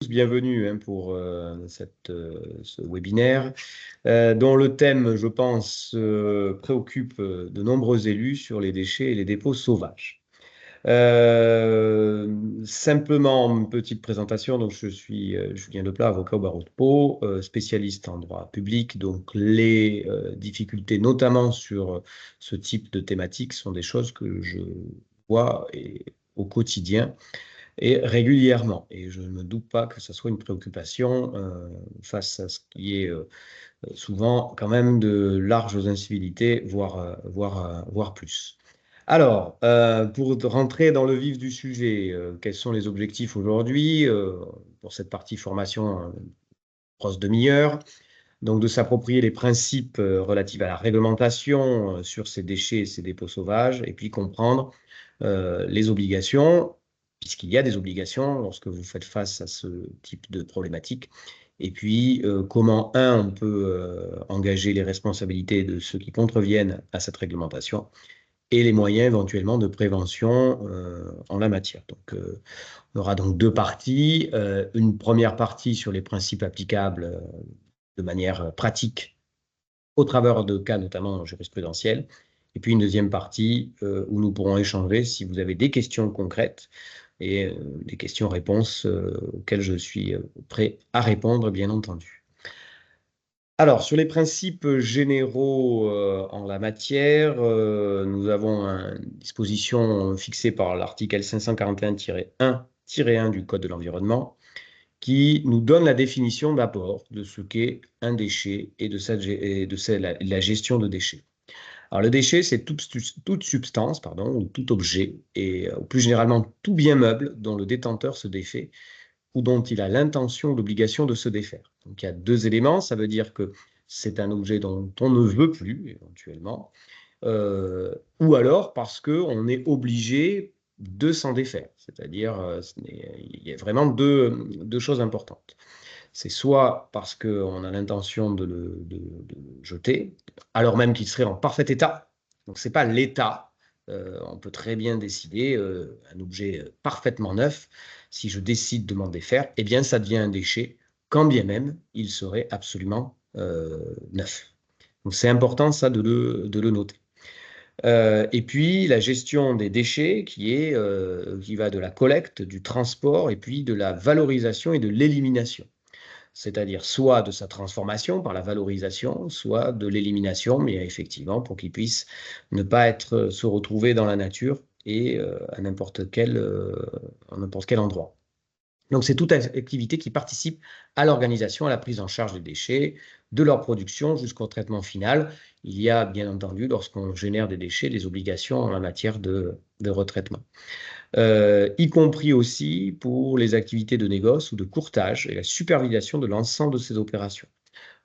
Bienvenue pour ce webinaire dont le thème, je pense, préoccupe de nombreux élus sur les déchets et les dépôts sauvages. Simplement, une petite présentation. Donc, je suis Julien Deplat, avocat au barreau de Pau, spécialiste en droit public. Donc, les difficultés, notamment sur ce type de thématique, sont des choses que je vois au quotidien et régulièrement. Et je ne me doute pas que ce soit une préoccupation face à ce qui est souvent quand même de larges incivilités, voire plus. Alors, pour rentrer dans le vif du sujet, quels sont les objectifs aujourd'hui pour cette partie formation, grosse demi-heure? Donc, de s'approprier les principes relatifs à la réglementation sur ces déchets et ces dépôts sauvages, et puis comprendre les obligations, puisqu'il y a des obligations lorsque vous faites face à ce type de problématique. Et puis, comment, on peut engager les responsabilités de ceux qui contreviennent à cette réglementation et les moyens éventuellement de prévention en la matière. Donc, on aura donc deux parties. Une première partie sur les principes applicables de manière pratique au travers de cas notamment jurisprudentiels. Et puis une deuxième partie où nous pourrons échanger si vous avez des questions concrètes et des questions-réponses auxquelles je suis prêt à répondre, bien entendu. Alors, sur les principes généraux en la matière, nous avons une disposition fixée par l'article 541-1-1 du Code de l'environnement qui nous donne la définition d'abord de ce qu'est un déchet et de la gestion de déchets. Alors, le déchet, c'est toute substance, ou tout objet, et plus généralement tout bien meuble dont le détenteur se défait ou dont il a l'intention ou l'obligation de se défaire. Donc, il y a deux éléments. Ça veut dire que c'est un objet dont on ne veut plus, éventuellement, ou alors parce qu'on est obligé de s'en défaire. C'est-à-dire, il y a vraiment deux choses importantes. C'est soit parce qu'on a l'intention de le jeter, alors même qu'il serait en parfait état. Donc, ce n'est pas l'état. On peut très bien décider, un objet parfaitement neuf, si je décide de m'en défaire, eh bien, ça devient un déchet, quand bien même il serait absolument neuf. Donc, c'est important, ça, de le noter. Et puis, la gestion des déchets qui va de la collecte, du transport, et puis de la valorisation et de l'élimination. C'est-à-dire soit de sa transformation par la valorisation, soit de l'élimination, mais effectivement pour qu'il puisse ne pas se retrouver dans la nature et à n'importe quel endroit. Donc, c'est toute activité qui participe à l'organisation, à la prise en charge des déchets, de leur production jusqu'au traitement final. Il y a, bien entendu, lorsqu'on génère des déchets, des obligations en la matière de retraitement. Y compris aussi pour les activités de négoce ou de courtage et la supervision de l'ensemble de ces opérations.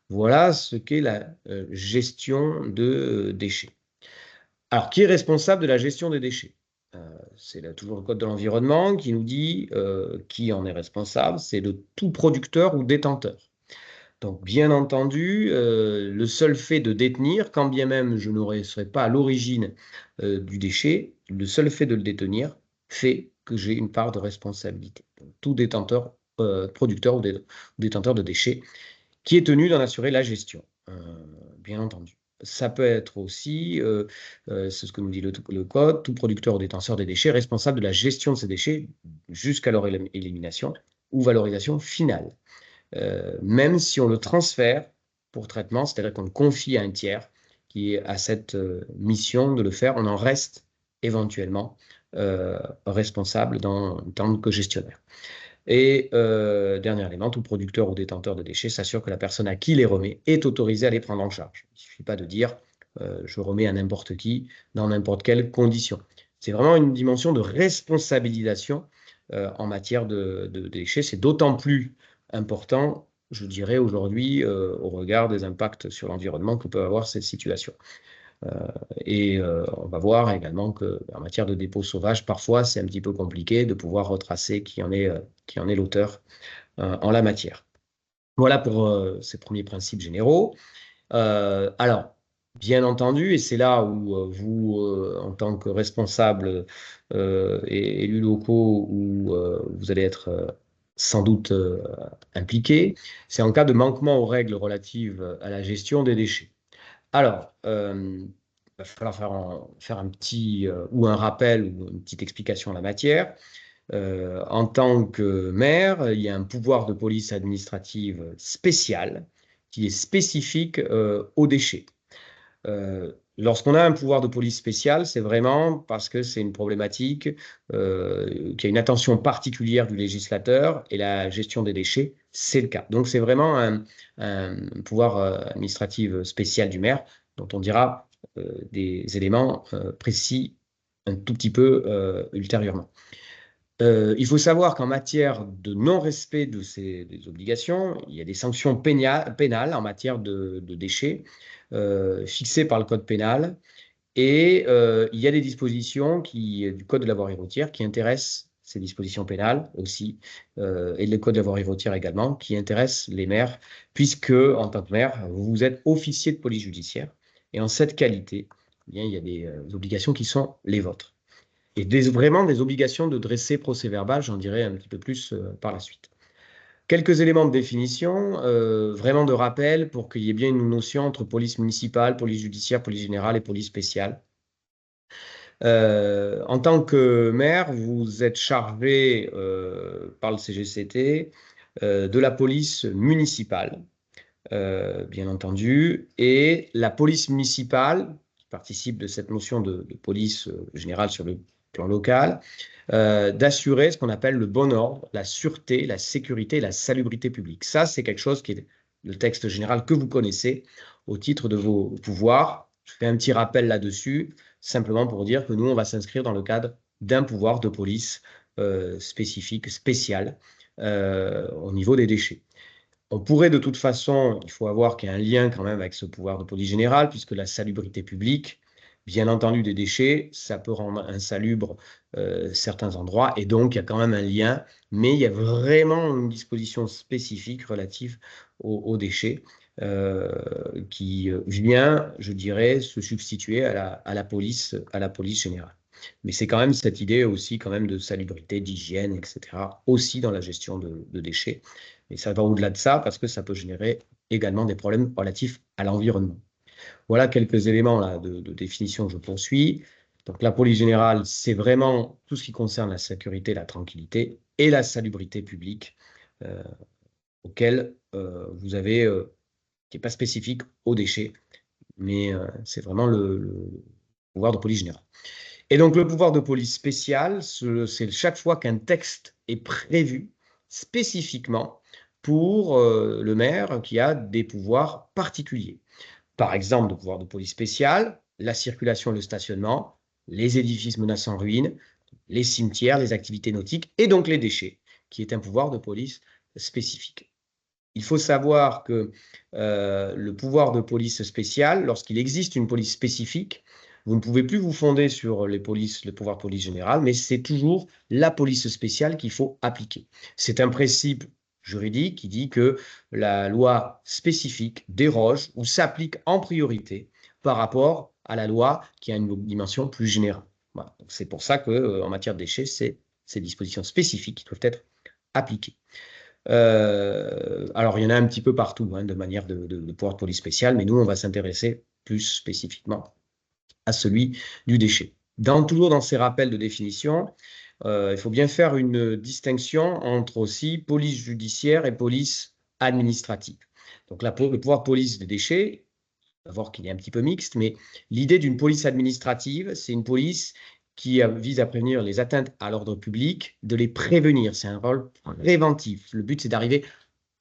Voilà ce qu'est la gestion de déchets. Alors, qui est responsable de la gestion des déchets? C'est toujours le Code de l'environnement qui nous dit qui en est responsable, c'est le tout producteur ou détenteur. Donc, bien entendu, le seul fait de détenir, quand bien même je ne serais pas à l'origine du déchet, le seul fait de le détenir fait que j'ai une part de responsabilité. Donc, tout détenteur, producteur ou détenteur de déchets qui est tenu d'en assurer la gestion, bien entendu. Ça peut être aussi, c'est ce que nous dit le Code, tout producteur ou détenteur des déchets responsable de la gestion de ces déchets jusqu'à leur élimination ou valorisation finale. Même si on le transfère pour traitement, c'est-à-dire qu'on le confie à un tiers qui a cette mission de le faire, on en reste éventuellement responsable en tant que gestionnaire. Et dernier élément, tout producteur ou détenteur de déchets s'assure que la personne à qui les remet est autorisée à les prendre en charge. Il ne suffit pas de dire je remets à n'importe qui, dans n'importe quelle condition. C'est vraiment une dimension de responsabilisation en matière de déchets. C'est d'autant plus important, je dirais aujourd'hui, au regard des impacts sur l'environnement que peut avoir cette situation. On va voir également qu'en matière de dépôt sauvage, parfois, c'est un petit peu compliqué de pouvoir retracer qui en est l'auteur en la matière. Voilà pour ces premiers principes généraux. Alors, bien entendu, et c'est là où vous, en tant que responsable et élus locaux, où vous allez être sans doute impliqué, c'est en cas de manquement aux règles relatives à la gestion des déchets. Alors, il va falloir faire un petit ou un rappel ou une petite explication en la matière. En tant que maire, il y a un pouvoir de police administrative spécial qui est spécifique aux déchets. Lorsqu'on a un pouvoir de police spécial, c'est vraiment parce que c'est une problématique qui a une attention particulière du législateur et la gestion des déchets, c'est le cas. Donc c'est vraiment un pouvoir administratif spécial du maire dont on dira des éléments précis un tout petit peu ultérieurement. Il faut savoir qu'en matière de non-respect de des obligations, il y a des sanctions pénales en matière de déchets fixées par le code pénal et il y a des dispositions du code de la voirie routière qui intéressent ces dispositions pénales aussi et le code de la voirie routière également qui intéressent les maires puisque en tant que maire, vous êtes officier de police judiciaire et en cette qualité, eh bien, il y a des obligations qui sont les vôtres et vraiment des obligations de dresser procès-verbal, j'en dirai un petit peu plus par la suite. Quelques éléments de définition, vraiment de rappel pour qu'il y ait bien une notion entre police municipale, police judiciaire, police générale et police spéciale. En tant que maire, vous êtes chargé par le CGCT de la police municipale, bien entendu, et la police municipale, qui participe de cette notion de police générale sur le plan local, d'assurer ce qu'on appelle le bon ordre, la sûreté, la sécurité et la salubrité publique. Ça, c'est quelque chose qui est le texte général que vous connaissez au titre de vos pouvoirs. Je fais un petit rappel là-dessus, simplement pour dire que nous, on va s'inscrire dans le cadre d'un pouvoir de police spécifique, spécial, au niveau des déchets. On pourrait de toute façon, il faut avoir qu'il y a un lien quand même avec ce pouvoir de police générale, puisque la salubrité publique, bien entendu des déchets, ça peut rendre insalubre certains endroits, et donc il y a quand même un lien, mais il y a vraiment une disposition spécifique relative aux déchets qui vient, je dirais, se substituer à la police générale. Mais c'est quand même cette idée aussi quand même de salubrité, d'hygiène, etc., aussi dans la gestion de déchets. Et ça va au-delà de ça parce que ça peut générer également des problèmes relatifs à l'environnement. Voilà quelques éléments là, de définition que je poursuis. Donc la police générale, c'est vraiment tout ce qui concerne la sécurité, la tranquillité et la salubrité publique euh, auquel vous avez, qui n'est pas spécifique aux déchets, mais c'est vraiment le pouvoir de police générale. Et donc le pouvoir de police spécial, c'est chaque fois qu'un texte est prévu spécifiquement pour le maire qui a des pouvoirs particuliers. Par exemple, le pouvoir de police spécial, la circulation et le stationnement, les édifices menaçant ruine, les cimetières, les activités nautiques et donc les déchets, qui est un pouvoir de police spécifique. Il faut savoir que le pouvoir de police spéciale, lorsqu'il existe une police spécifique, vous ne pouvez plus vous fonder sur le pouvoir de police générale, mais c'est toujours la police spéciale qu'il faut appliquer. C'est un principe juridique qui dit que la loi spécifique déroge ou s'applique en priorité par rapport à la loi qui a une dimension plus générale. Voilà. C'est pour ça qu'en matière de déchets, c'est ces dispositions spécifiques qui doivent être appliquées. Alors, il y en a un petit peu partout, hein, de manière de pouvoir de police spéciale, mais nous, on va s'intéresser plus spécifiquement à celui du déchet. Toujours dans ces rappels de définition, il faut bien faire une distinction entre aussi police judiciaire et police administrative. Donc, le pouvoir de police des déchets, voir qu'il est un petit peu mixte, mais l'idée d'une police administrative, c'est une police qui vise à prévenir les atteintes à l'ordre public, de les prévenir. C'est un rôle préventif. Le but, c'est d'arriver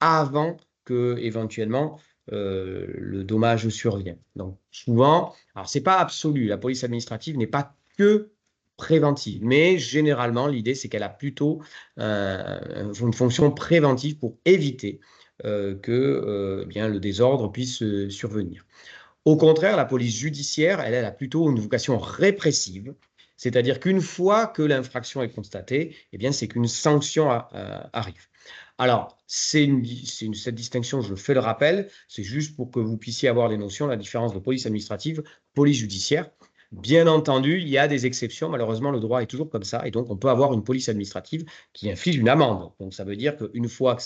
avant que, éventuellement, le dommage survienne. Donc, souvent, alors, ce n'est pas absolu. La police administrative n'est pas que préventive, mais généralement, l'idée, c'est qu'elle a plutôt une fonction préventive pour éviter que bien, le désordre puisse survenir. Au contraire, la police judiciaire, elle a plutôt une vocation répressive, c'est-à-dire qu'une fois que l'infraction est constatée, eh bien, c'est qu'une sanction arrive. Alors, cette distinction, je fais le rappel, c'est juste pour que vous puissiez avoir les notions, la différence de police administrative, police judiciaire. Bien entendu, il y a des exceptions. Malheureusement, le droit est toujours comme ça. Et donc, on peut avoir une police administrative qui inflige une amende. Donc, ça veut dire qu'une fois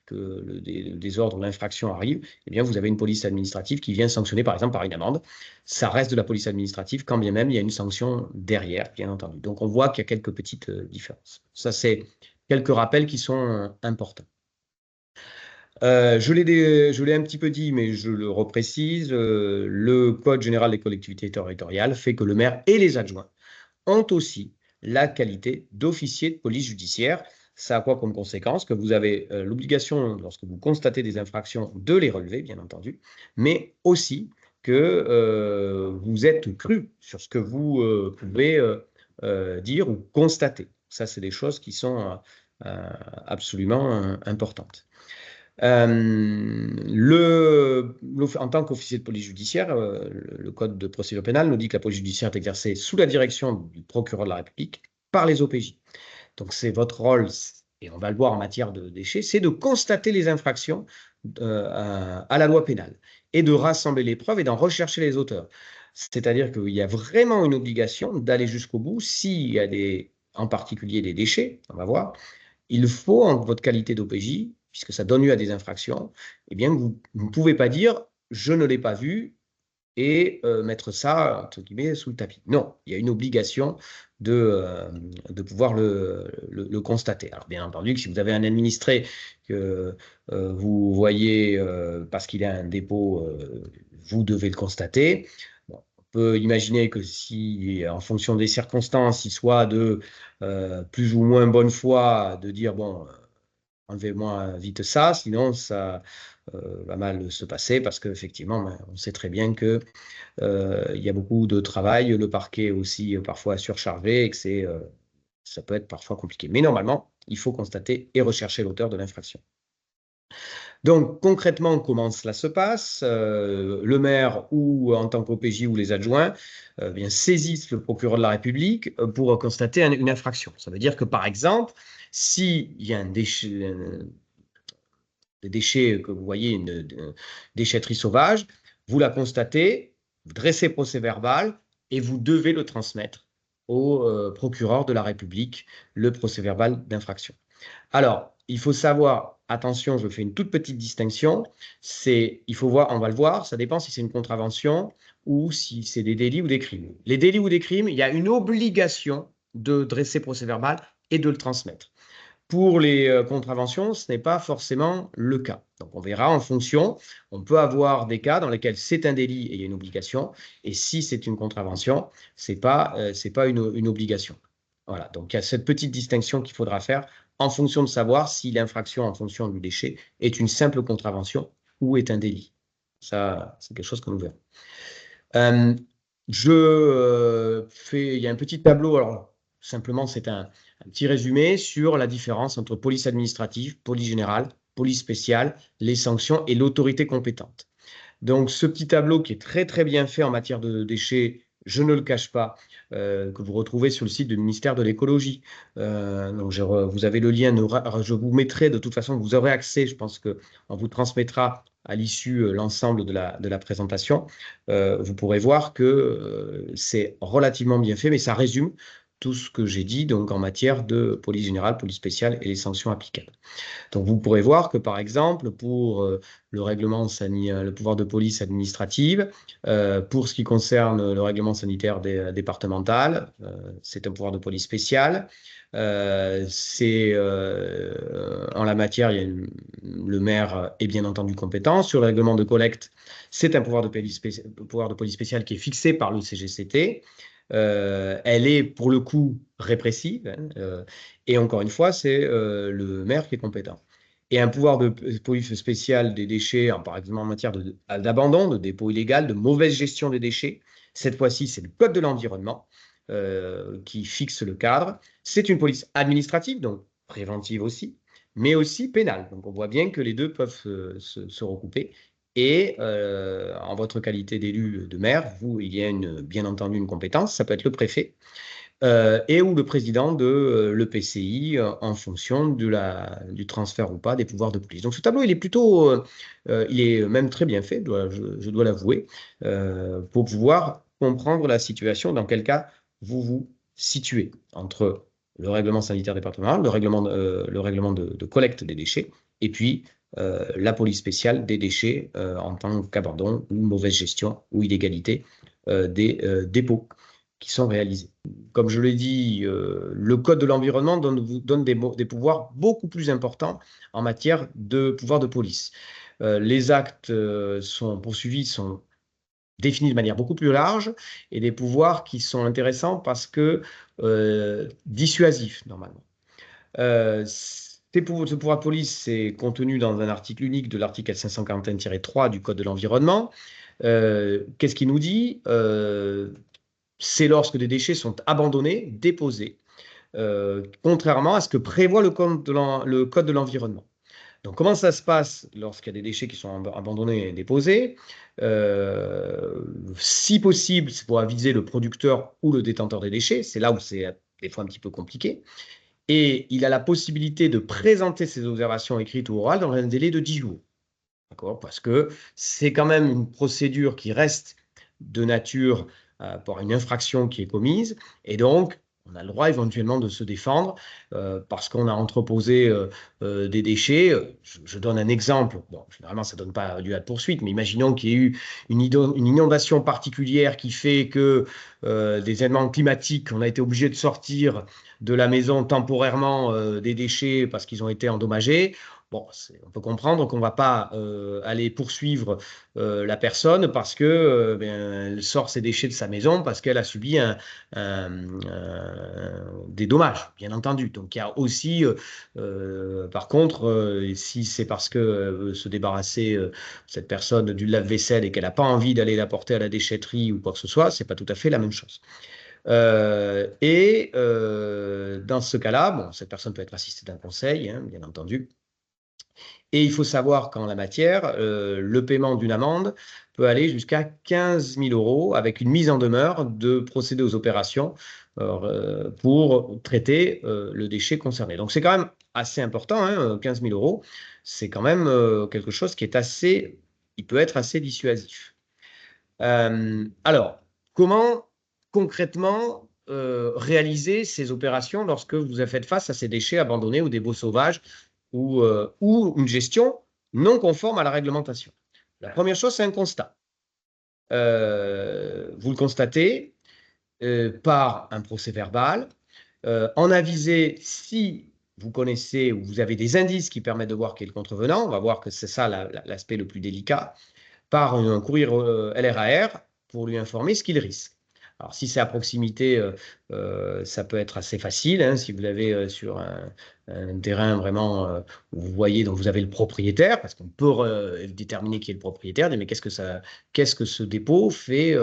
que le désordre, l'infraction arrive, eh bien, vous avez une police administrative qui vient sanctionner, par exemple, par une amende. Ça reste de la police administrative, quand bien même il y a une sanction derrière, bien entendu. Donc, on voit qu'il y a quelques petites différences. Ça, c'est quelques rappels qui sont importants. Je l'ai un petit peu dit, mais je le reprécise, le Code général des collectivités territoriales fait que le maire et les adjoints ont aussi la qualité d'officier de police judiciaire. Ça a quoi comme conséquence? Que vous avez l'obligation, lorsque vous constatez des infractions, de les relever, bien entendu, mais aussi que vous êtes cru sur ce que vous pouvez dire ou constater. Ça, c'est des choses qui sont absolument importantes. En tant qu'officier de police judiciaire, le Code de procédure pénale nous dit que la police judiciaire est exercée sous la direction du procureur de la République par les OPJ. Donc c'est votre rôle, et on va le voir en matière de déchets, c'est de constater les infractions à la loi pénale et de rassembler les preuves et d'en rechercher les auteurs. C'est-à-dire qu'il y a vraiment une obligation d'aller jusqu'au bout s'il y a en particulier des déchets, on va voir. Il faut, en votre qualité d'OPJ, puisque ça donne lieu à des infractions, eh bien, vous ne pouvez pas dire « je ne l'ai pas vu » et mettre ça, entre guillemets, sous le tapis. Non, il y a une obligation de pouvoir le constater. Alors, bien entendu, que si vous avez un administré que vous voyez parce qu'il a un dépôt, vous devez le constater. Bon, on peut imaginer que si, en fonction des circonstances, il soit de plus ou moins bonne foi, de dire, bon, enlevez-moi vite ça, sinon ça va mal se passer parce qu'effectivement, ben, on sait très bien que il y a beaucoup de travail, le parquet est aussi parfois surchargé et que ça peut être parfois compliqué. Mais normalement, il faut constater et rechercher l'auteur de l'infraction. Donc concrètement, comment cela se passe? Le maire ou en tant qu'OPJ ou les adjoints bien, saisissent le procureur de la République pour constater une infraction. Ça veut dire que par exemple, s'il y a un déchet, des déchets que vous voyez, une déchetterie sauvage, vous la constatez, vous dressez procès-verbal et vous devez le transmettre au procureur de la République, le procès-verbal d'infraction. Alors, il faut savoir, attention, je fais une toute petite distinction, il faut voir, on va le voir, ça dépend si c'est une contravention ou si c'est des délits ou des crimes. Les délits ou des crimes, il y a une obligation de dresser procès-verbal et de le transmettre. Pour les contraventions, ce n'est pas forcément le cas. Donc, on verra en fonction. On peut avoir des cas dans lesquels c'est un délit et il y a une obligation. Et si c'est une contravention, ce n'est pas une obligation. Voilà. Donc, il y a cette petite distinction qu'il faudra faire en fonction de savoir si l'infraction en fonction du déchet est une simple contravention ou est un délit. Ça, c'est quelque chose que nous verrons. Il y a un petit tableau, alors simplement c'est un petit résumé sur la différence entre police administrative, police générale, police spéciale, les sanctions et l'autorité compétente. Donc ce petit tableau qui est très très bien fait en matière de déchets, je ne le cache pas, que vous retrouvez sur le site du ministère de l'écologie. Donc vous avez le lien, je vous mettrai de toute façon, vous aurez accès, je pense qu'on vous transmettra à l'issue l'ensemble de la présentation. Vous pourrez voir que c'est relativement bien fait, mais ça résume tout ce que j'ai dit donc en matière de police générale, police spéciale et les sanctions applicables. Donc, vous pourrez voir que, par exemple, pour le pouvoir de police administrative, pour ce qui concerne le règlement sanitaire départemental, c'est un pouvoir de police spécial. En la matière, le maire est bien entendu compétent. Sur le règlement de collecte, c'est un pouvoir de police spécial qui est fixé par le CGCT. Elle est pour le coup répressive, hein, et encore une fois, c'est le maire qui est compétent. Et un pouvoir de police spéciale des déchets, par exemple en matière d'abandon, de dépôt illégal, de mauvaise gestion des déchets. Cette fois-ci, c'est le Code de l'environnement qui fixe le cadre. C'est une police administrative, donc préventive aussi, mais aussi pénale. Donc on voit bien que les deux peuvent se recouper. Et en votre qualité d'élu de maire, il y a bien entendu une compétence, ça peut être le préfet, et ou le président de l'EPCI en fonction du transfert ou pas des pouvoirs de police. Donc ce tableau, il est même très bien fait, je dois l'avouer, pour pouvoir comprendre la situation, dans quel cas vous vous situez entre le règlement sanitaire départemental, le règlement de collecte des déchets, et puis la police spéciale des déchets en tant qu'abandon ou mauvaise gestion ou illégalité des dépôts qui sont réalisés. Comme je l'ai dit, le Code de l'environnement donne des pouvoirs beaucoup plus importants en matière de pouvoir de police. Les actes poursuivis sont définis de manière beaucoup plus large et des pouvoirs qui sont intéressants parce que dissuasifs, normalement. Ce pouvoir de police, c'est contenu dans un article unique de l'article 541-3 du Code de l'environnement. Qu'est-ce qu'il nous dit? C'est lorsque des déchets sont abandonnés, déposés, contrairement à ce que prévoit le Code de l'environnement. Donc, comment ça se passe lorsqu'il y a des déchets qui sont abandonnés et déposés? Si possible, c'est pour aviser le producteur ou le détenteur des déchets. C'est là où c'est des fois un petit peu compliqué. Et il a la possibilité de présenter ses observations écrites ou orales dans un délai de 10 jours. D'accord? Parce que c'est quand même une procédure qui reste de nature pour une infraction qui est commise. Et donc, on a le droit éventuellement de se défendre parce qu'on a entreposé des déchets. Je donne un exemple. Bon, généralement, ça ne donne pas lieu à de poursuite, mais imaginons qu'il y ait eu une inondation particulière qui fait que des événements climatiques, on a été obligé de sortir de la maison temporairement des déchets parce qu'ils ont été endommagés. Bon, on peut comprendre qu'on ne va pas aller poursuivre la personne parce que elle sort ses déchets de sa maison parce qu'elle a subi des dommages, bien entendu. Donc il y a aussi, par contre, si c'est parce que se débarrasser cette personne du lave-vaisselle et qu'elle n'a pas envie d'aller la porter à la déchetterie ou quoi que ce soit, c'est pas tout à fait la même chose. Dans ce cas-là, bon, cette personne peut être assistée d'un conseil, hein, bien entendu. Et il faut savoir qu'en la matière, le paiement d'une amende peut aller jusqu'à 15 000 € avec une mise en demeure de procéder aux opérations pour traiter le déchet concerné. Donc c'est quand même assez important, hein, 15 000 €. C'est quand même quelque chose qui est il peut être assez dissuasif. Alors, comment concrètement réaliser ces opérations lorsque vous faites face à ces déchets abandonnés ou des baux sauvages ou une gestion non conforme à la réglementation? La première chose, c'est un constat. Vous le constatez par un procès-verbal, en aviser si vous connaissez ou vous avez des indices qui permettent de voir qui est le contrevenant. On va voir que c'est ça l'aspect le plus délicat, par un courrier LRAR pour lui informer ce qu'il risque. Alors, si c'est à proximité, ça peut être assez facile. Hein, si vous l'avez sur un terrain vraiment où vous voyez, donc vous avez le propriétaire, parce qu'on peut déterminer qui est le propriétaire, mais qu'est-ce que ce dépôt fait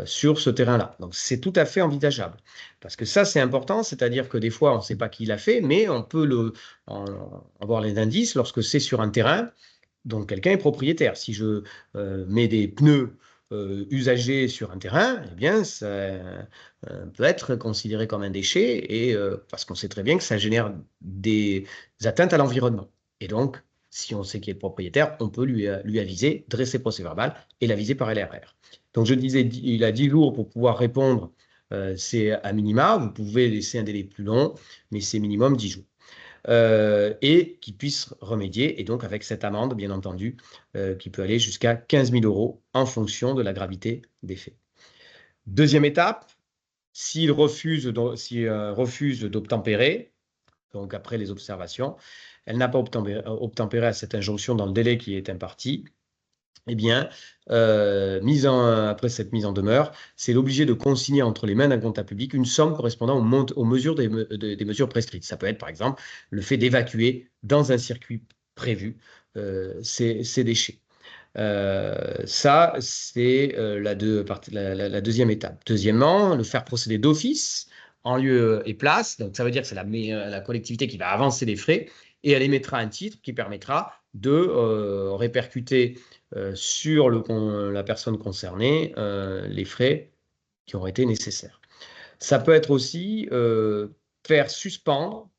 sur ce terrain-là. Donc, c'est tout à fait envisageable. Parce que ça, c'est important, c'est-à-dire que des fois, on ne sait pas qui l'a fait, mais on peut avoir les indices lorsque c'est sur un terrain. Donc, quelqu'un est propriétaire. Si je mets des pneus usagés sur un terrain, eh bien, ça peut être considéré comme un déchet et, parce qu'on sait très bien que ça génère des atteintes à l'environnement. Et donc, si on sait qui est le propriétaire, on peut lui aviser, dresser procès-verbal et l'aviser par LRR. Donc, je disais, il a 10 jours pour pouvoir répondre. C'est à minima. Vous pouvez laisser un délai plus long, mais c'est minimum 10 jours. Et qui puisse remédier, et donc avec cette amende, bien entendu, qui peut aller jusqu'à 15 000 € en fonction de la gravité des faits. Deuxième étape, s'il refuse d'obtempérer, donc après les observations, elle n'a pas obtempéré à cette injonction dans le délai qui est imparti, eh bien, après cette mise en demeure, c'est l'obligé de consigner entre les mains d'un comptable public une somme correspondant aux mesures des mesures prescrites. Ça peut être, par exemple, le fait d'évacuer dans un circuit prévu ces déchets. Ça, c'est la deuxième étape. Deuxièmement, le faire procéder d'office en lieu et place. Donc, ça veut dire que c'est la collectivité qui va avancer les frais et elle émettra un titre qui permettra de répercuter sur la personne concernée les frais qui auraient été nécessaires. Ça peut être aussi faire suspendre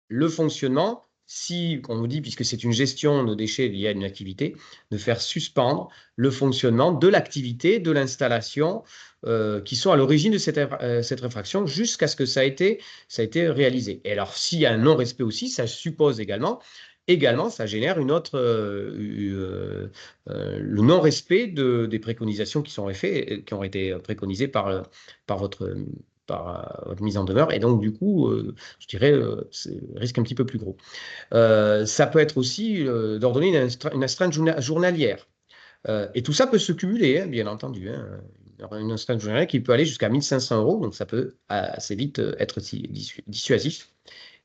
le fonctionnement si, on nous dit, puisque c'est une gestion de déchets liée à une activité, de faire suspendre le fonctionnement de l'activité, de l'installation, qui sont à l'origine de cette infraction jusqu'à ce que ça a été réalisé. Et alors, s'il y a un non-respect aussi, ça suppose également, ça génère une autre, le non-respect des préconisations qui ont été préconisées par votre mise en demeure. Et donc, du coup, je dirais, c'est risque un petit peu plus gros. Ça peut être aussi d'ordonner une astreinte journalière. Et tout ça peut se cumuler, hein, bien entendu. Hein. Une astreinte journalière qui peut aller jusqu'à 1 500 euros, donc ça peut assez vite être dissuasif.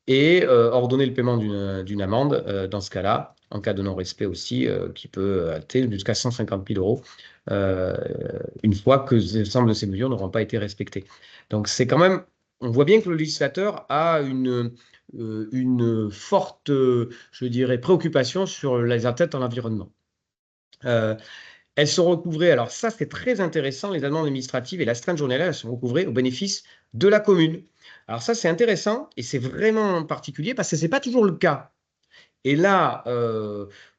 Et ordonner le paiement d'une amende, dans ce cas-là, en cas de non-respect aussi, qui peut atteindre jusqu'à 150 000 euros, une fois que l'ensemble de ces mesures n'auront pas été respectées. Donc c'est quand même, on voit bien que le législateur a une forte, je dirais, préoccupation sur les atteintes à l'environnement. Elles sont recouvrées, alors ça c'est très intéressant, les amendes administratives et l'astreinte journalière, elles sont recouvrées au bénéfice de la commune. Alors ça c'est intéressant et c'est vraiment particulier parce que ce n'est pas toujours le cas. Et là,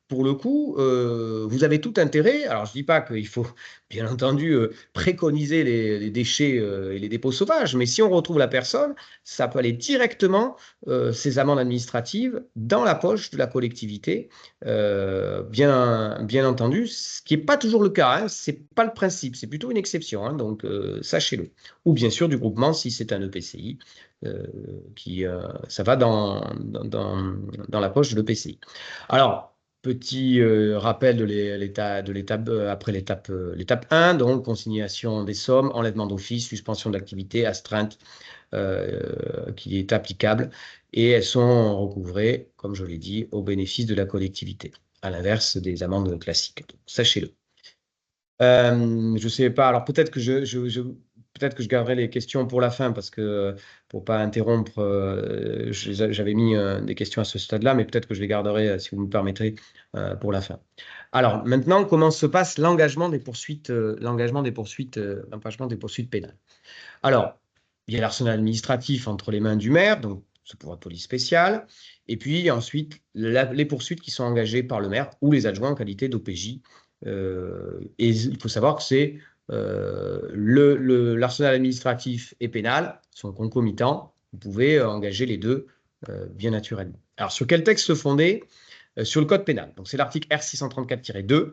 pour le coup, vous avez tout intérêt. Alors, je ne dis pas qu'il faut, bien entendu, préconiser les déchets et les dépôts sauvages, mais si on retrouve la personne, ça peut aller directement, ces amendes administratives, dans la poche de la collectivité, bien entendu, ce qui n'est pas toujours le cas. Hein, ce n'est pas le principe, c'est plutôt une exception. Hein, donc, sachez-le. Ou bien sûr, du groupement, si c'est un EPCI. Ça va dans la poche de l'EPCI. Alors, petit rappel de l'étape après l'étape 1, donc consignation des sommes, enlèvement d'office, suspension d'activité, astreinte qui est applicable, et elles sont recouvrées, comme je l'ai dit, au bénéfice de la collectivité, à l'inverse des amendes classiques. Sachez-le. Je ne sais pas, alors peut-être que peut-être que je garderai les questions pour la fin parce que pour ne pas interrompre, j'avais mis des questions à ce stade-là, mais peut-être que je les garderai, si vous me permettrez, pour la fin. Alors maintenant, comment se passe l'engagement des poursuites, pénales? Alors, il y a l'arsenal administratif entre les mains du maire, donc ce pouvoir de police spéciale, et puis ensuite les poursuites qui sont engagées par le maire ou les adjoints en qualité d'OPJ. Et il faut savoir que c'est l'arsenal administratif et pénal sont concomitants. Vous pouvez engager les deux bien naturellement. Alors, sur quel texte se fonder? Sur le code pénal. Donc, c'est l'article R634-2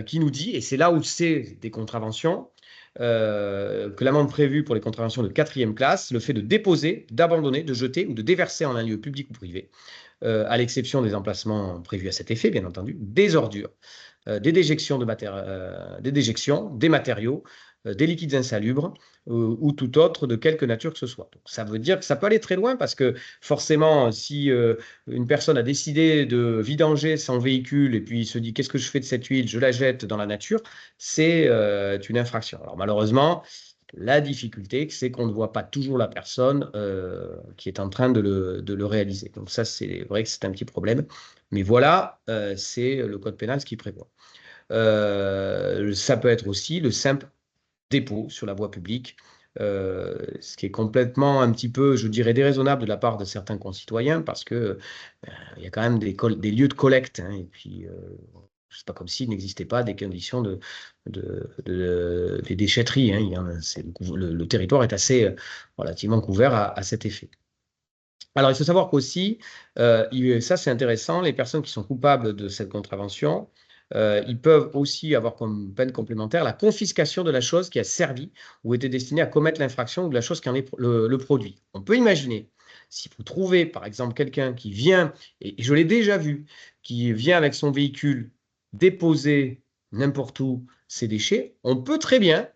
qui nous dit, et c'est là où c'est des contraventions, que l'amende prévue pour les contraventions de 4e classe, le fait de déposer, d'abandonner, de jeter ou de déverser en un lieu public ou privé, à l'exception des emplacements prévus à cet effet, bien entendu, des ordures, des déjections, des matériaux, des liquides insalubres ou tout autre de quelque nature que ce soit. Donc, ça veut dire que ça peut aller très loin parce que forcément, si une personne a décidé de vidanger son véhicule et puis il se dit qu'est-ce que je fais de cette huile, je la jette dans la nature, c'est une infraction. Alors malheureusement, la difficulté, c'est qu'on ne voit pas toujours la personne qui est en train de le réaliser. Donc ça, c'est vrai que c'est un petit problème. Mais voilà, c'est le code pénal ce qui prévoit. Ça peut être aussi le simple dépôt sur la voie publique, ce qui est complètement un petit peu, je dirais, déraisonnable de la part de certains concitoyens parce que il y a quand même des lieux de collecte. Hein, et puis, c'est pas comme s'il n'existait pas des conditions des déchetteries. Hein, le territoire est assez relativement couvert à cet effet. Alors, il faut savoir qu'aussi, ça c'est intéressant, les personnes qui sont coupables de cette contravention, ils peuvent aussi avoir comme peine complémentaire la confiscation de la chose qui a servi ou était destinée à commettre l'infraction ou de la chose qui en est le produit. On peut imaginer, si vous trouvez par exemple quelqu'un qui vient, et je l'ai déjà vu, qui vient avec son véhicule déposer n'importe où ses déchets, on peut très bien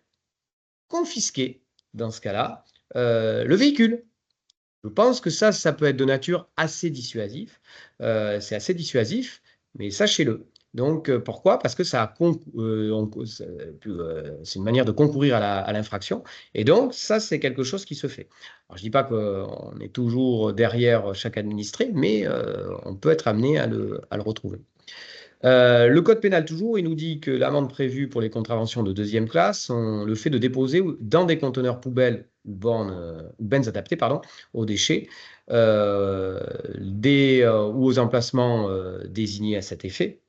confisquer, dans ce cas-là, le véhicule. Je pense que ça peut être de nature assez dissuasif. C'est assez dissuasif, mais sachez-le. Donc, pourquoi? Parce que c'est une manière de concourir à l'infraction. Et donc, ça, c'est quelque chose qui se fait. Alors, je ne dis pas qu'on est toujours derrière chaque administré, mais on peut être amené à le retrouver. Le code pénal, toujours, il nous dit que l'amende prévue pour les contraventions de 2e classe, le fait de déposer dans des conteneurs poubelles bennes adaptées pardon, aux déchets ou aux emplacements désignés à cet effet.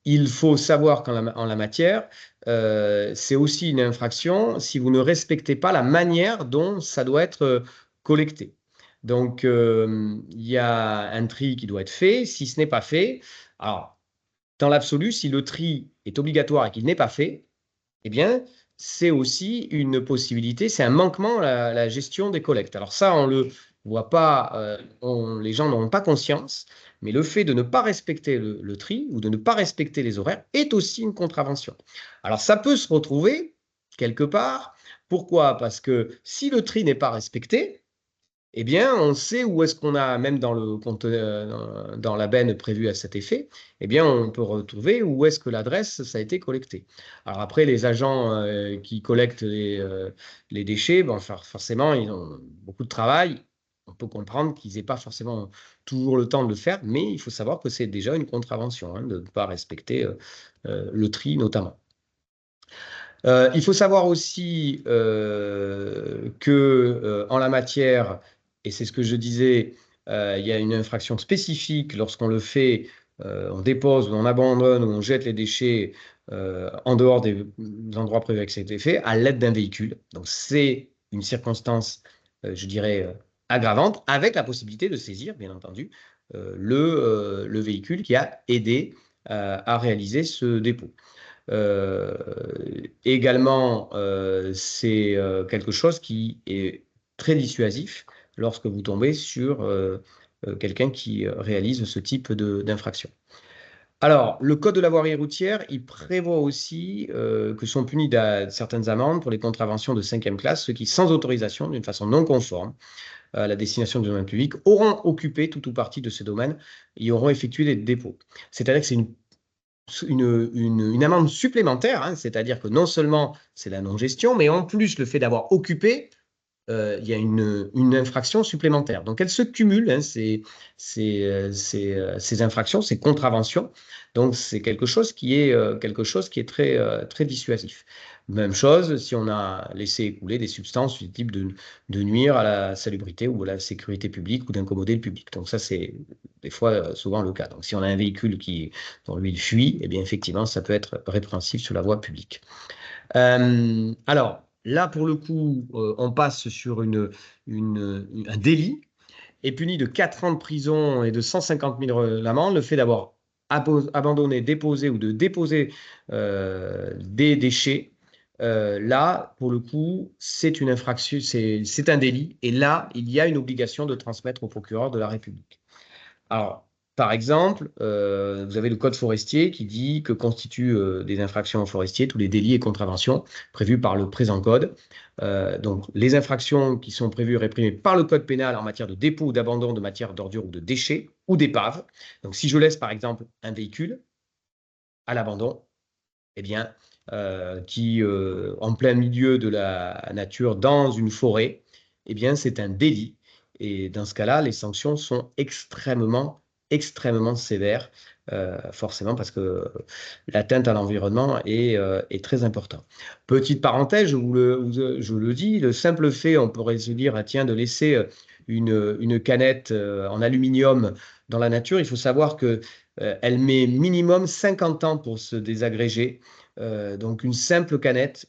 Il faut savoir qu'en la matière, c'est aussi une infraction si vous ne respectez pas la manière dont ça doit être collecté. Donc, il y a un tri qui doit être fait. Si ce n'est pas fait, alors, dans l'absolu, si le tri est obligatoire et qu'il n'est pas fait, eh bien, c'est aussi une possibilité, c'est un manquement à la gestion des collectes. Alors ça, on le voit pas, les gens n'ont pas conscience, mais le fait de ne pas respecter le tri ou de ne pas respecter les horaires est aussi une contravention. Alors ça peut se retrouver quelque part. Pourquoi? Parce que si le tri n'est pas respecté, eh bien, on sait où est-ce qu'on a, même dans la benne prévue à cet effet, eh bien, on peut retrouver où est-ce que l'adresse, ça a été collecté. Alors après, les agents qui collectent les déchets, bon, forcément, ils ont beaucoup de travail. On peut comprendre qu'ils n'aient pas forcément toujours le temps de le faire, mais il faut savoir que c'est déjà une contravention, hein, de ne pas respecter le tri notamment. Il faut savoir aussi que en la matière, et c'est ce que je disais, il y a une infraction spécifique lorsqu'on le fait, on dépose ou on abandonne ou on jette les déchets en dehors des endroits prévus avec cet effet à l'aide d'un véhicule. Donc c'est une circonstance, je dirais, aggravante, avec la possibilité de saisir, bien entendu, le véhicule qui a aidé à réaliser ce dépôt. Également, c'est quelque chose qui est très dissuasif lorsque vous tombez sur quelqu'un qui réalise ce type d'infraction. Alors, le code de la voirie routière, il prévoit aussi que sont punis de certaines amendes pour les contraventions de 5e classe, ceux qui, sans autorisation, d'une façon non conforme à la destination du domaine public, auront occupé tout ou partie de ce domaine et auront effectué des dépôts. C'est-à-dire que c'est une amende supplémentaire, hein, c'est-à-dire que non seulement c'est la non-gestion, mais en plus le fait d'avoir occupé, il y a une infraction supplémentaire. Donc elles se cumulent, hein, ces infractions, ces contraventions. Donc c'est quelque chose qui est très, très dissuasif. Même chose si on a laissé écouler des substances susceptibles de nuire à la salubrité ou à la sécurité publique ou d'incommoder le public. Donc ça, c'est des fois souvent le cas. Donc si on a un véhicule dont l'huile fuit, eh bien effectivement, ça peut être répréhensible sur la voie publique. Alors, là, pour le coup, on passe sur un délit est puni de 4 ans de prison et de 150 000 l'amende, le fait d'avoir abandonné, déposé ou de déposer des déchets. Là, pour le coup, c'est une infraction, c'est un délit. Et là, il y a une obligation de transmettre au procureur de la République. Alors, par exemple, vous avez le code forestier qui dit que constituent des infractions aux forestiers tous les délits et contraventions prévus par le présent code. Donc, les infractions qui sont prévues et réprimées par le code pénal en matière de dépôt ou d'abandon de matière d'ordure ou de déchets ou d'épave. Donc, si je laisse par exemple un véhicule à l'abandon, eh bien, qui en plein milieu de la nature dans une forêt, eh bien, c'est un délit. Et dans ce cas-là, les sanctions sont extrêmement sévères, forcément parce que l'atteinte à l'environnement est très importante. Petite parenthèse, je le dis, le simple fait, on pourrait se dire, ah, tiens, de laisser une canette en aluminium dans la nature, il faut savoir que elle met minimum 50 ans pour se désagréger. Donc une seule canette,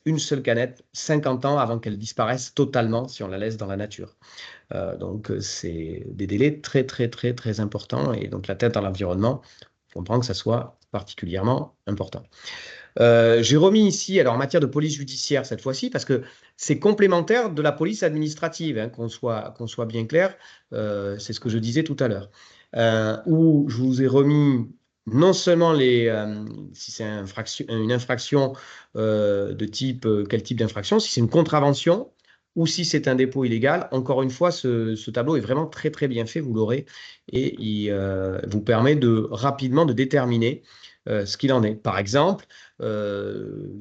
50 ans avant qu'elle disparaisse totalement si on la laisse dans la nature. Donc c'est des délais très, très, très, très importants. Et donc l'atteinte à l'environnement, on comprend que ça soit particulièrement important. J'ai remis ici, alors en matière de police judiciaire cette fois-ci, parce que c'est complémentaire de la police administrative, hein, qu'on soit bien clair, c'est ce que je disais tout à l'heure, où je vous ai remis non seulement si c'est une infraction de type, quel type d'infraction, si c'est une contravention ou si c'est un dépôt illégal. Encore une fois, ce tableau est vraiment très très bien fait, vous l'aurez, et il vous permet rapidement de déterminer ce qu'il en est. Par exemple,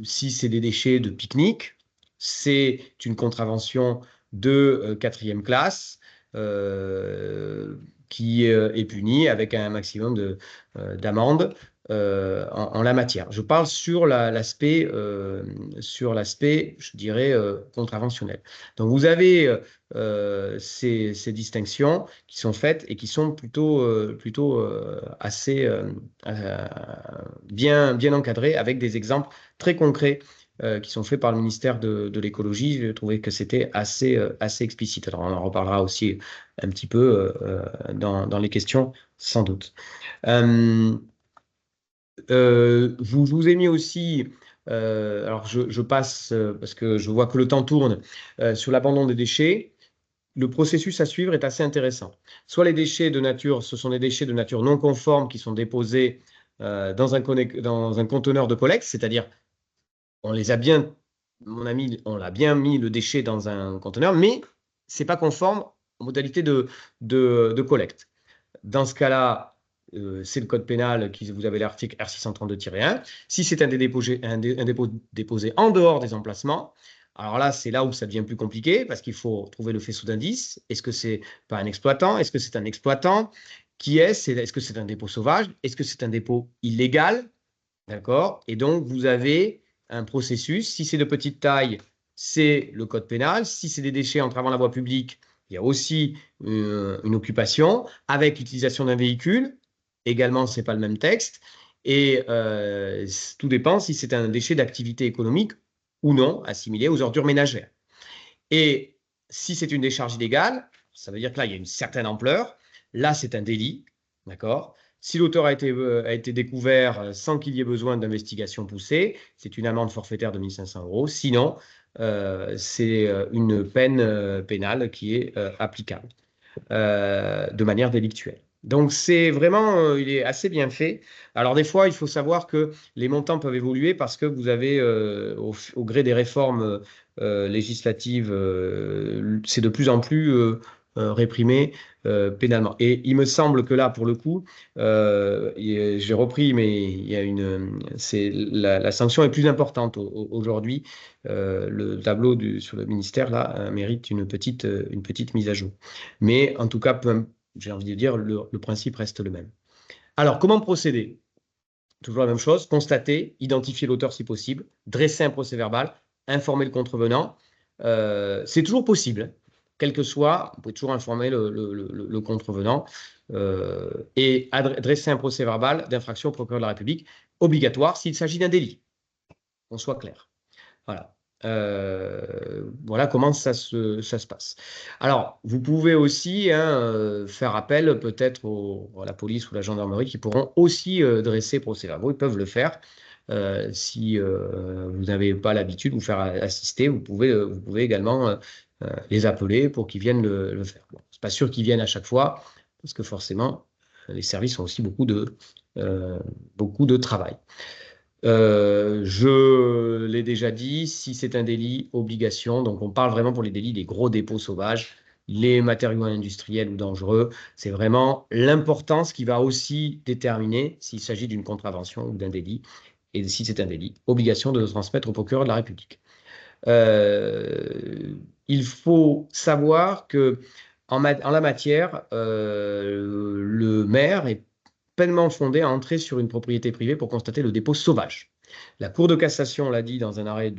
si c'est des déchets de pique-nique, c'est une contravention de 4e classe qui est punie avec un maximum d'amende en la matière. Je parle sur l'aspect, je dirais, contraventionnel. Donc, vous avez ces distinctions qui sont faites et qui sont plutôt assez euh, bien encadrées avec des exemples très concrets qui sont faits par le ministère de l'écologie. Je trouvais que c'était assez explicite. Alors, on en reparlera aussi un petit peu dans les questions, sans doute. Euh, je vous ai mis aussi, alors je passe parce que je vois que le temps tourne, sur l'abandon des déchets. Le processus à suivre est assez intéressant. Soit les déchets de nature, ce sont des déchets de nature non conforme qui sont déposés dans un conteneur de collecte, c'est-à-dire on les a bien, mon ami, on l'a bien mis le déchet dans un conteneur, mais c'est pas conforme aux modalités de collecte. Dans ce cas-là, c'est le code pénal, vous avez l'article R632-1. Si c'est un dépôt déposé en dehors des emplacements, alors là, c'est là où ça devient plus compliqué parce qu'il faut trouver le faisceau d'indices. Est-ce que c'est pas un exploitant? Est-ce que c'est un exploitant? Qui est-ce? Est-ce que c'est un dépôt sauvage? Est-ce que c'est un dépôt illégal? D'accord? Et donc, vous avez un processus. Si c'est de petite taille, c'est le code pénal. Si c'est des déchets entravant la voie publique, il y a aussi une occupation avec l'utilisation d'un véhicule. Également, ce n'est pas le même texte. Et tout dépend si c'est un déchet d'activité économique ou non, assimilé aux ordures ménagères. Et si c'est une décharge illégale, ça veut dire que là, il y a une certaine ampleur. Là, c'est un délit. D'accord? Si l'auteur a été découvert sans qu'il y ait besoin d'investigation poussée, c'est une amende forfaitaire de 1 500 euros. Sinon, c'est une peine pénale qui est applicable de manière délictuelle. Donc c'est vraiment, il est assez bien fait. Alors des fois, il faut savoir que les montants peuvent évoluer parce que vous avez, au gré des réformes législatives, c'est de plus en plus réprimé pénalement. Et il me semble que là, pour le coup, j'ai repris, mais la sanction est plus importante aujourd'hui. Le tableau sur le ministère là mérite une petite mise à jour. Mais en tout cas, j'ai envie de dire, le principe reste le même. Alors, comment procéder? Toujours la même chose, constater, identifier l'auteur si possible, dresser un procès-verbal, informer le contrevenant. C'est toujours possible, hein. Quel que soit, vous pouvez toujours informer le contrevenant et dresser un procès-verbal d'infraction au procureur de la République, obligatoire s'il s'agit d'un délit, qu'on soit clair. Voilà. Voilà comment ça se passe. Alors, vous pouvez aussi hein, faire appel peut-être à la police ou la gendarmerie qui pourront aussi dresser procès-verbaux. Ils peuvent le faire. Si vous n'avez pas l'habitude de vous faire assister, vous pouvez également les appeler pour qu'ils viennent le faire. Bon, c'est pas sûr qu'ils viennent à chaque fois, parce que forcément, les services ont aussi beaucoup de travail. Je l'ai déjà dit, si c'est un délit, obligation. Donc, on parle vraiment pour les délits des gros dépôts sauvages, les matériaux industriels ou dangereux. C'est vraiment l'importance qui va aussi déterminer s'il s'agit d'une contravention ou d'un délit. Et si c'est un délit, obligation de le transmettre au procureur de la République. Il faut savoir que en la matière, le maire est pleinement fondé à entrer sur une propriété privée pour constater le dépôt sauvage. La Cour de cassation l'a dit dans un arrêt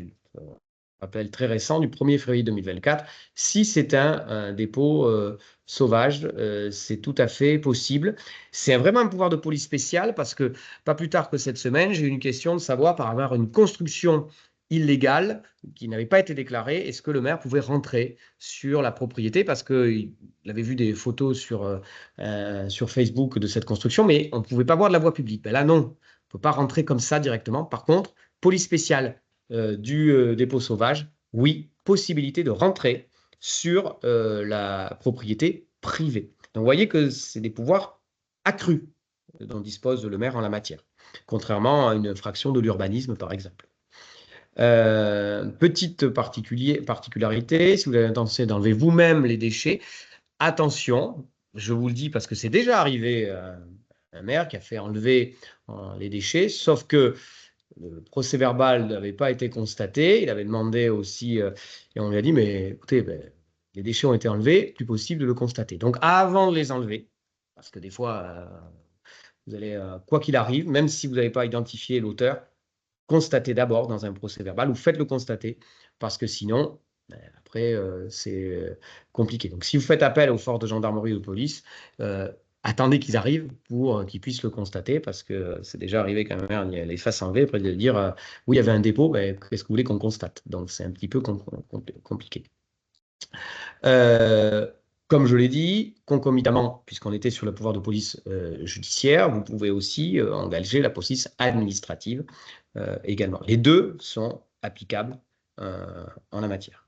rappel très récent du 1er février 2024. Si c'est un dépôt sauvage, c'est tout à fait possible. C'est vraiment un pouvoir de police spécial parce que pas plus tard que cette semaine, j'ai eu une question de savoir par avoir une construction illégale qui n'avait pas été déclarée, est-ce que le maire pouvait rentrer sur la propriété parce qu'il avait vu des photos sur Facebook de cette construction, mais on ne pouvait pas voir de la voie publique. Ben là, non, on ne peut pas rentrer comme ça directement. Par contre, police spéciale du dépôt sauvage, oui, possibilité de rentrer sur la propriété privée. Donc, vous voyez que c'est des pouvoirs accrus dont dispose le maire en la matière, contrairement à une fraction de l'urbanisme, par exemple. Petite particularité, si vous avez l'intention d'enlever vous-même les déchets, attention, je vous le dis parce que c'est déjà arrivé à un maire qui a fait enlever les déchets, sauf que le procès-verbal n'avait pas été constaté. Il avait demandé aussi, et on lui a dit, mais écoutez, ben, les déchets ont été enlevés, plus possible de le constater. Donc avant de les enlever, parce que des fois, Vous allez, quoi qu'il arrive, même si vous n'avez pas identifié l'auteur, constatez d'abord dans un procès verbal ou faites-le constater, parce que sinon, après, c'est compliqué. Donc, si vous faites appel aux forces de gendarmerie ou de police, attendez qu'ils arrivent pour qu'ils puissent le constater, parce que c'est déjà arrivé quand même, hein, il y a les faces enlevées, après de dire oui, il y avait un dépôt, ben, qu'est-ce que vous voulez qu'on constate? Donc, c'est un petit peu compliqué. Euh, Comme je l'ai dit, concomitamment, puisqu'on était sur le pouvoir de police judiciaire, vous pouvez aussi engager la police administrative également. Les deux sont applicables en la matière.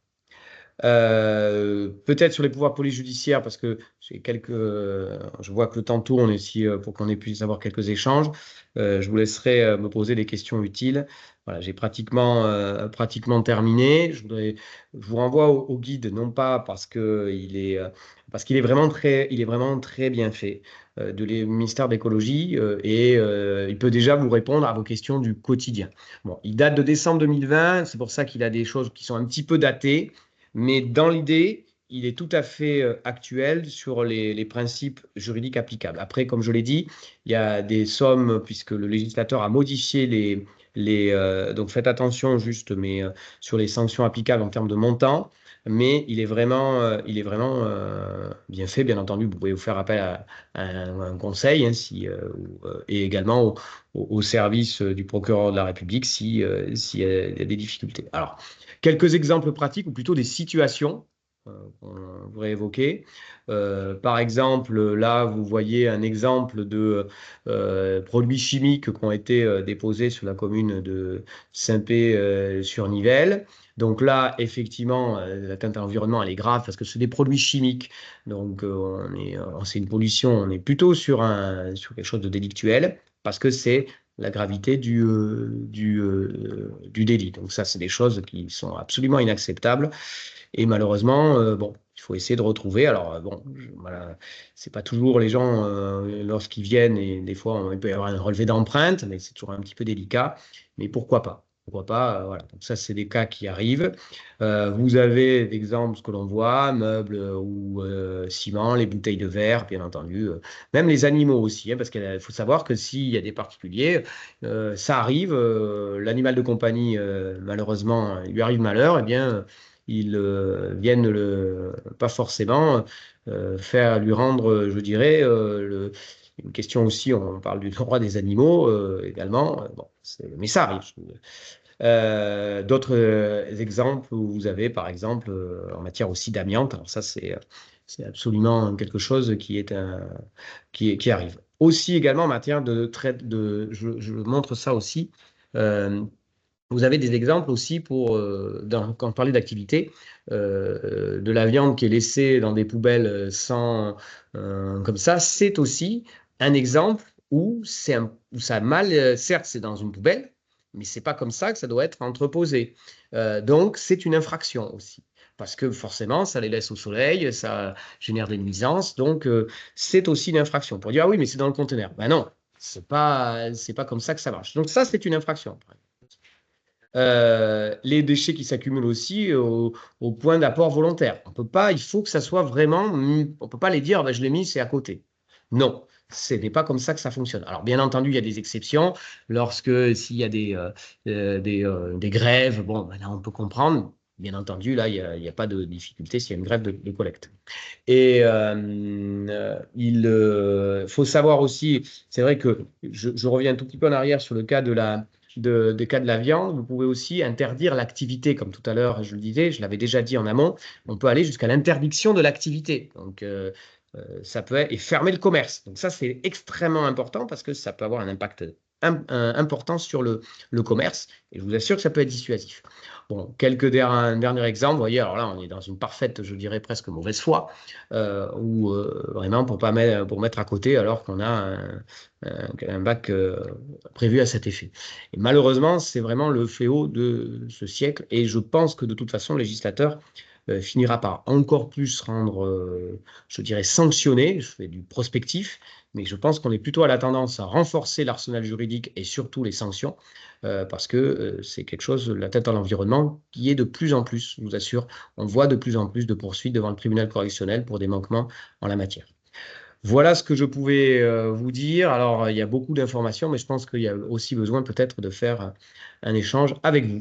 Peut-être sur les pouvoirs de police judiciaire, parce que je vois que le temps tourne ici pour qu'on puisse avoir quelques échanges. Je vous laisserai me poser des questions utiles. Voilà, j'ai pratiquement terminé. Je vous renvoie au guide, non pas parce qu'il est vraiment très bien fait de ministère d'écologie et il peut déjà vous répondre à vos questions du quotidien. Bon, il date de décembre 2020, c'est pour ça qu'il a des choses qui sont un petit peu datées. Mais dans l'idée, il est tout à fait actuel sur les principes juridiques applicables. Après, comme je l'ai dit, il y a des sommes, puisque le législateur a modifié donc faites attention juste, mais sur les sanctions applicables en termes de montant. Mais il est vraiment bien fait, bien entendu. Vous pouvez vous faire appel à un conseil hein, et également au service du procureur de la République s'il y a des difficultés. Alors, quelques exemples pratiques, ou plutôt des situations qu'on pourrait évoquer. Par exemple, là, vous voyez un exemple de produits chimiques qui ont été déposés sur la commune de Saint-Pé-sur-Nivelle. Donc là, effectivement, l'atteinte à l'environnement, elle est grave parce que c'est des produits chimiques. Donc, c'est une pollution, on est plutôt sur quelque chose de délictuel parce que c'est la gravité du délit. Donc ça, c'est des choses qui sont absolument inacceptables. Et malheureusement, bon, il faut essayer de retrouver. Alors, bon, voilà, c'est pas toujours les gens, lorsqu'ils viennent, et des fois, il peut y avoir un relevé d'empreinte, mais c'est toujours un petit peu délicat. Mais pourquoi pas? Pourquoi pas? Voilà. Donc ça, c'est des cas qui arrivent. Vous avez d'exemples, ce que l'on voit, meubles ou ciment, les bouteilles de verre, bien entendu, même les animaux aussi, hein, parce qu'il faut savoir que s'il y a des particuliers, ça arrive, l'animal de compagnie, malheureusement, il lui arrive malheur, eh bien, ils viennent pas forcément faire lui rendre, je dirais, une question aussi, on parle du droit des animaux également, bon, mais ça arrive. D'autres exemples où vous avez, par exemple, en matière aussi d'amiante, alors ça, c'est absolument quelque chose qui arrive. Aussi également en matière je montre ça aussi. euh, Vous avez des exemples aussi quand on parlait d'activité, de la viande qui est laissée dans des poubelles comme ça, c'est aussi un exemple où ça a mal, certes c'est dans une poubelle, mais c'est pas comme ça que ça doit être entreposé. Donc c'est une infraction aussi. Parce que forcément, ça les laisse au soleil, ça génère des nuisances, donc c'est aussi une infraction. Pour dire, ah oui, mais c'est dans le conteneur. Ben non, c'est pas comme ça que ça marche. Donc ça, c'est une infraction. Les déchets qui s'accumulent aussi au point d'apport volontaire. On peut pas, il faut que ça soit vraiment, on peut pas les dire, ben, je l'ai mis, c'est à côté. Non, ce n'est pas comme ça que ça fonctionne. Alors, bien entendu, il y a des exceptions. S'il y a des grèves, bon, ben là, on peut comprendre. Bien entendu, là, il y a pas de difficulté s'il y a une grève de collecte. Et il faut savoir aussi, c'est vrai que je reviens un tout petit peu en arrière sur le cas des cas de la viande. Vous pouvez aussi interdire l'activité, comme tout à l'heure, je le disais, je l'avais déjà dit en amont, on peut aller jusqu'à l'interdiction de l'activité. Donc, ça peut être, et fermer le commerce. Donc, ça, c'est extrêmement important parce que ça peut avoir un impact important sur le commerce. Et je vous assure que ça peut être dissuasif. Bon, un dernier exemple, vous voyez, alors là, on est dans une parfaite, je dirais presque mauvaise foi, où vraiment pour mettre à côté alors qu'on a un bac prévu à cet effet. Et malheureusement, c'est vraiment le fléau de ce siècle, et je pense que de toute façon, le législateur finira par encore plus rendre, je dirais, sanctionner, je fais du prospectif, mais je pense qu'on est plutôt à la tendance à renforcer l'arsenal juridique et surtout les sanctions, parce que c'est quelque chose, la tête à l'environnement, qui est de plus en plus, je vous assure, on voit de plus en plus de poursuites devant le tribunal correctionnel pour des manquements en la matière. Voilà ce que je pouvais vous dire. Alors, il y a beaucoup d'informations, mais je pense qu'il y a aussi besoin peut-être de faire un échange avec vous.